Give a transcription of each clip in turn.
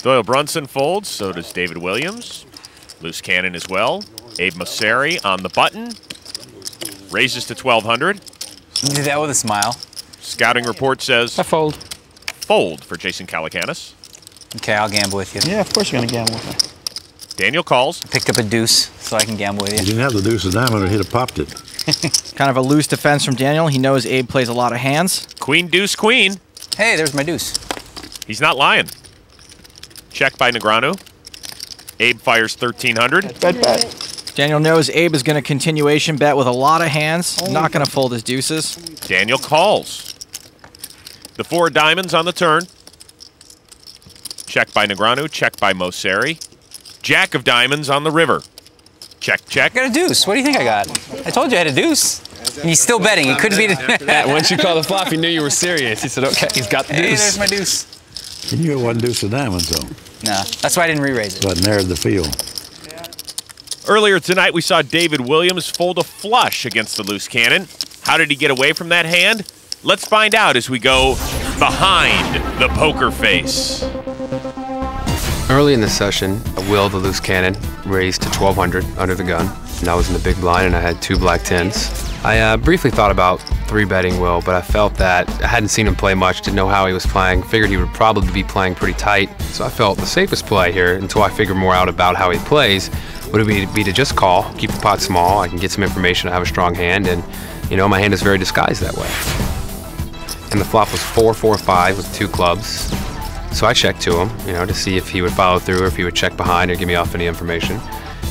Doyle Brunson folds, so does David Williams. Loose cannon as well. Abe Mosseri on the button. Raises to 1,200. You did that with a smile. Scouting report says... I fold. Fold for Jason Calacanis. Okay, I'll gamble with you. Yeah, of course you're going to gamble with me. Daniel calls. Picked up a deuce, so I can gamble with you. You didn't have the deuce of diamond or he'd have popped it. Kind of a loose defense from Daniel. He knows Abe plays a lot of hands. Queen, deuce, queen. Hey, there's my deuce. He's not lying. Check by Negreanu. Abe fires 1,300. Bet. Daniel knows Abe is going to continuation bet with a lot of hands. Not going to fold his deuces. Daniel calls. The 4 diamonds on the turn. Check by Negreanu. Check by Mosseri. Jack of diamonds on the river. Check, check. I got a deuce. What do you think I got? I told you I had a deuce. And he's still betting. It couldn't be the... Once you called the flop, he knew you were serious. He said, okay, he's got the deuce. Hey, there's my deuce. You knew it wasn't deuce of diamonds, though. No, that's why I didn't re-raise it. So it narrowed the field. Earlier tonight, we saw David Williams fold a flush against the loose cannon. How did he get away from that hand? Let's find out as we go behind the poker face. Early in the session, Will, the loose cannon, raised to 1,200 under the gun. And I was in the big blind and I had 2 black 10s. I briefly thought about 3-betting Will, but I felt that I hadn't seen him play much, didn't know how he was playing, figured he would probably be playing pretty tight. So I felt the safest play here, until I figure more out about how he plays, would be to just call, keep the pot small, I can get some information, I have a strong hand, and you know, my hand is very disguised that way. And the flop was 4-4-5 with 2 clubs. So I checked to him, you know, to see if he would follow through or if he would check behind or give me off any information.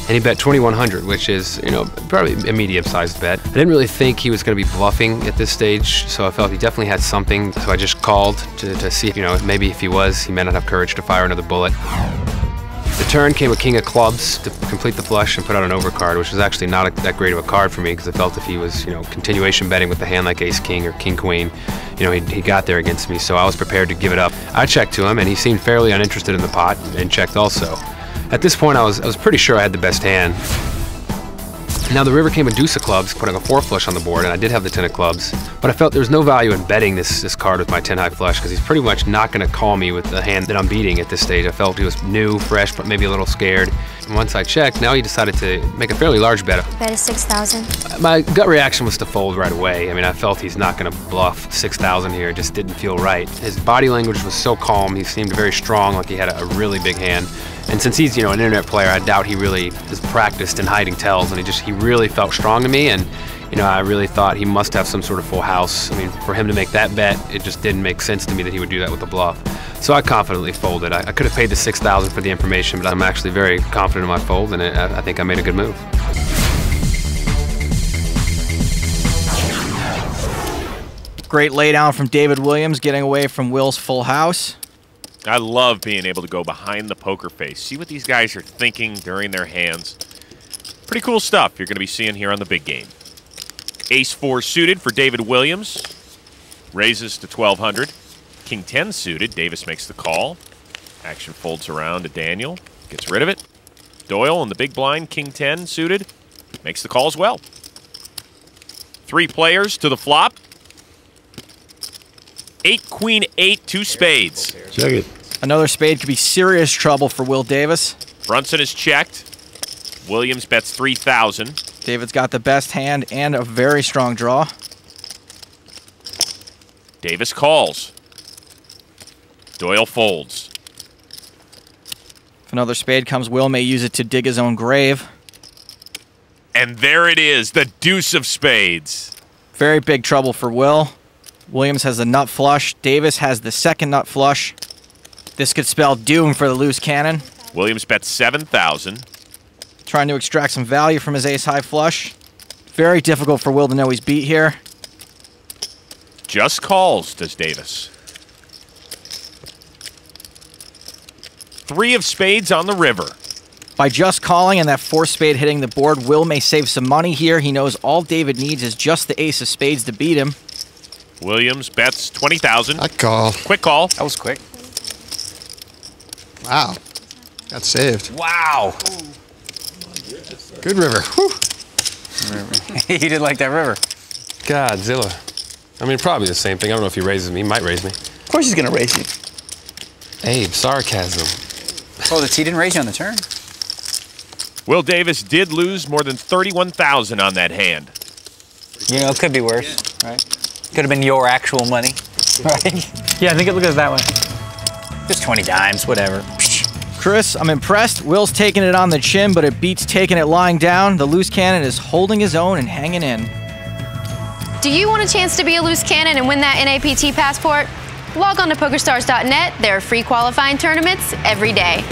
And he bet 2,100, which is, you know, probably a medium-sized bet. I didn't really think he was going to be bluffing at this stage, so I felt he definitely had something. So I just called to see, you know, maybe if he was, he may not have courage to fire another bullet. The turn came a king of clubs to complete the flush and put out an overcard, which was actually not that great of a card for me because I felt if he was, you know, continuation betting with a hand like ace-king or king-queen, you know, he got there against me, so I was prepared to give it up. I checked to him, and he seemed fairly uninterested in the pot and checked also. At this point, I was pretty sure I had the best hand. Now the river came a deuce of clubs, putting a 4 flush on the board, and I did have the 10 of clubs, but I felt there was no value in betting this card with my 10 high flush because he's pretty much not going to call me with the hand that I'm beating at this stage. I felt he was new, fresh, but maybe a little scared. And once I checked, now he decided to make a fairly large bet. Bet is 6,000. My gut reaction was to fold right away. I mean, I felt he's not going to bluff 6,000 here. It just didn't feel right. His body language was so calm. He seemed very strong, like he had a really big hand. And since he's, you know, an internet player, I doubt he really is practiced in hiding tells, and he really felt strong to me, and, you know, I really thought he must have some sort of full house. I mean, for him to make that bet, it just didn't make sense to me that he would do that with a bluff. So I confidently folded. I could have paid the 6,000 for the information, but I'm actually very confident in my fold, and I think I made a good move. Great laydown from David Williams, getting away from Will's full house. I love being able to go behind the poker face, see what these guys are thinking during their hands. Pretty cool stuff you're going to be seeing here on the big game. Ace-4 suited for David Williams. Raises to 1,200. King-10 suited. Davis makes the call. Action folds around to Daniel. Gets rid of it. Doyle in the big blind, King-10 suited. Makes the call as well. 3 players to the flop. 8, Queen, 8, 2 spades. Check it. Another spade could be serious trouble for Will Davis. Brunson is checked. Williams bets 3,000. David's got the best hand and a very strong draw. Davis calls. Doyle folds. If another spade comes, Will may use it to dig his own grave. And there it is, the deuce of spades. Very big trouble for Will. Williams has the nut flush. Davis has the second nut flush. This could spell doom for the loose cannon. Williams bets 7,000. Trying to extract some value from his ace-high flush. Very difficult for Will to know he's beat here. Just calls, does Davis. 3 of spades on the river. By just calling and that 4 spade hitting the board, Will may save some money here. He knows all David needs is just the ace of spades to beat him. Williams bets 20,000. I call. Quick call. That was quick. Wow. Got saved. Wow. Good river. Whew. He did like that river. Godzilla. I mean, probably the same thing. I don't know if he raises me. He might raise me. Of course he's going to raise you. Abe, sarcasm. Oh, he didn't raise you on the turn. Will Davis did lose more than 31,000 on that hand. You know, it could be worse, right? Could have been your actual money, right? Yeah, I think it looks at it that way. Just 20 dimes, whatever. Chris, I'm impressed. Will's taking it on the chin, but it beats taking it lying down. The loose cannon is holding his own and hanging in. Do you want a chance to be a loose cannon and win that NAPT passport? Log on to PokerStars.net. There are free qualifying tournaments every day.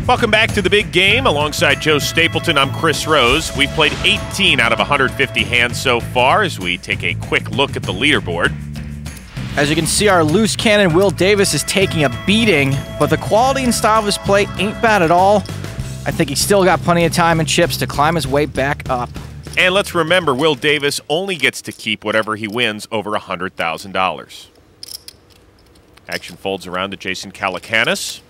Welcome back to the big game. Alongside Joe Stapleton, I'm Chris Rose. We've played 18 out of 150 hands so far as we take a quick look at the leaderboard. As you can see, our loose cannon Will Davis is taking a beating, but the quality and style of his play ain't bad at all. I think he's still got plenty of time and chips to climb his way back up. And let's remember, Will Davis only gets to keep whatever he wins over $100,000. Action folds around to Jason Calacanis.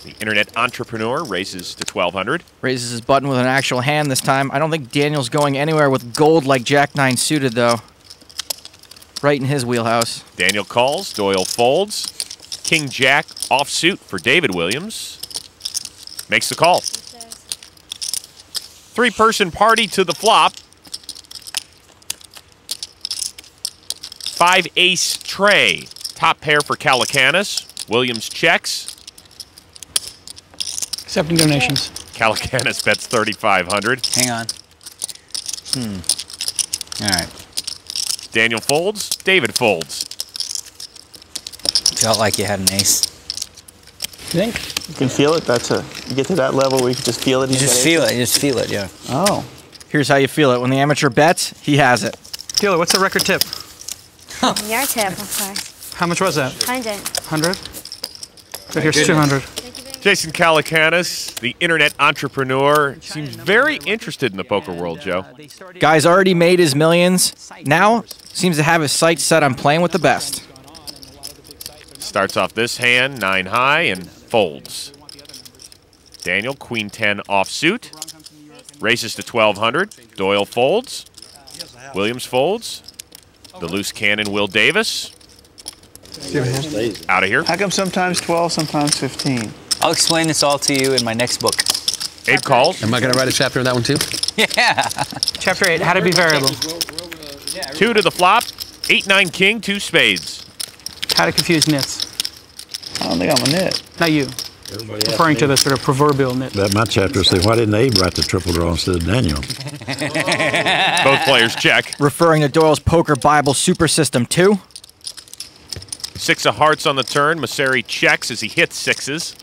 The internet entrepreneur raises to 1,200. Raises his button with an actual hand this time. I don't think Daniel's going anywhere with gold like Jack-9 suited, though. Right in his wheelhouse. Daniel calls. Doyle folds. King-Jack offsuit for David Williams. Makes the call. Three-person party to the flop. 5-ace tray. Top pair for Calacanis. Williams checks. Accepting donations. Calacanis bets 3,500. Hang on. All right. Daniel folds. David folds. Felt like you had an ace. You think? You can feel it. You get to that level where you can just feel it. You just feel it. You just feel it, yeah. Oh. Here's how you feel it. When the amateur bets, he has it. Dealer, what's the record tip? Your tip, of course. How much was that? 100. 100? So here's 200. Jason Calacanis, the internet entrepreneur, seems very interested in the poker world, Joe. Guy's already made his millions. Now, seems to have his sights set on playing with the best. Starts off this hand, 9 high, and folds. Daniel, Queen 10 offsuit. Raises to 1,200. Doyle folds. Williams folds. The loose cannon, Will Davis. Out of here. How come sometimes 12, sometimes 15? I'll explain this all to you in my next book. Abe calls. Am I going to write a chapter on that one too? Yeah. Chapter 8, how to be variable. 2 to the flop. 8-9 king, 2 spades. How to confuse nits. I don't think I'm a nit. Not you. Referring to the sort of proverbial nit. That my chapter say, why didn't Abe write the triple draw instead of Daniel? Both players check. Referring to Doyle's Poker Bible Super System 2. 6 of hearts on the turn. Mosseri checks as he hits 6s.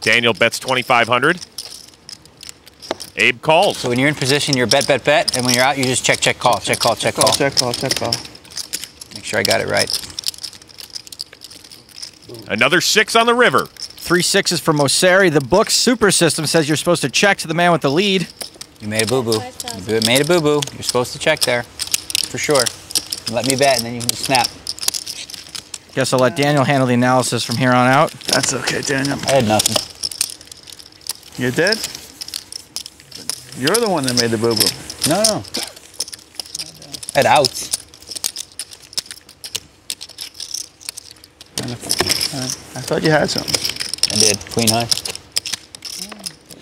Daniel bets 2,500. Abe calls. So when you're in position, you're bet, bet, bet, and when you're out, you just check, check, call, check, call, check, call. Check call, check call. Make sure I got it right. Another 6 on the river. 3 6s for Mosseri. The book's Super System says you're supposed to check to the man with the lead. You made a boo-boo. You made a boo-boo. You're supposed to check there, for sure. Let me bet, and then you can just snap. Guess I'll let Daniel handle the analysis from here on out. That's okay, Daniel. I had nothing. You're dead? You're the one that made the boo-boo. No, no. I had outs. I thought you had something. I did. Queen high.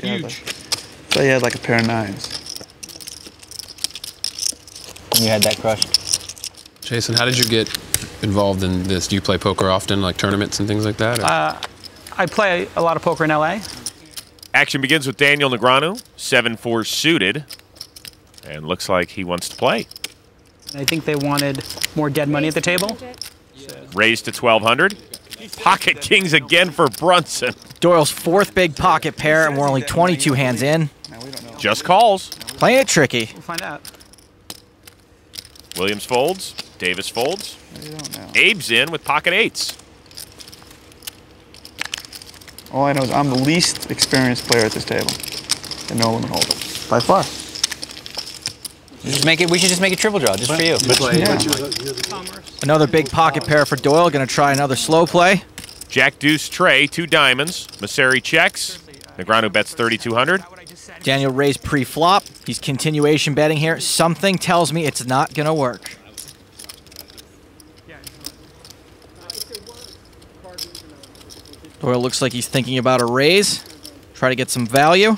Huge. I thought you had like a pair of 9s. And you had that crushed. Jason, how did you get involved in this? Do you play poker often, like tournaments and things like that? I play a lot of poker in LA. Action begins with Daniel Negreanu, 7-4 suited, and looks like he wants to play. I think they wanted more dead money at the table. Raised to 1,200. Pocket kings again for Brunson. Doyle's 4th big pocket pair, and we're only 22 hands in. Just calls. Playing it tricky. We'll find out. Williams folds. Davis folds. Abe's in with pocket 8s. All I know is I'm the least experienced player at this table. And no limit holder. By far. Just make it. We should just make a triple draw just for you. Another big pocket pair for Doyle. Going to try another slow play. Jack deuce tray, 2 diamonds. Mosseri checks. Negreanu bets 3,200. Daniel raised pre-flop. He's continuation betting here. Something tells me it's not going to work. Doyle looks like he's thinking about a raise. Try to get some value.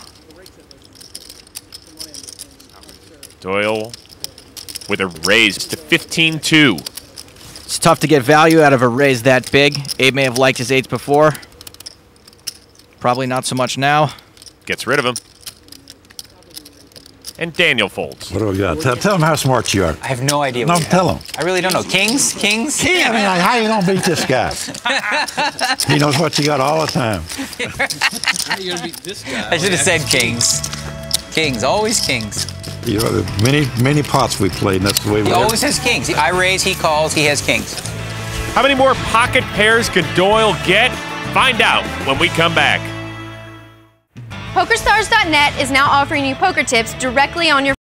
Doyle with a raise to 15-2. It's tough to get value out of a raise that big. Abe may have liked his eights before. Probably not so much now. Gets rid of him. And Daniel folds. What do we got? Tell him how smart you are. I have no idea. No, what you tell have. him. I really don't know. Kings? Kings? Yeah, I mean, like, how you gonna beat this guy? He knows what you got all the time. How are you gonna beat this guy? I should have said kings. Kings, always kings. You know, many pots we played, and that's the way we He always has kings. I raise, he calls, he has kings. How many more pocket pairs can Doyle get? Find out when we come back. PokerStars.net is now offering you poker tips directly on your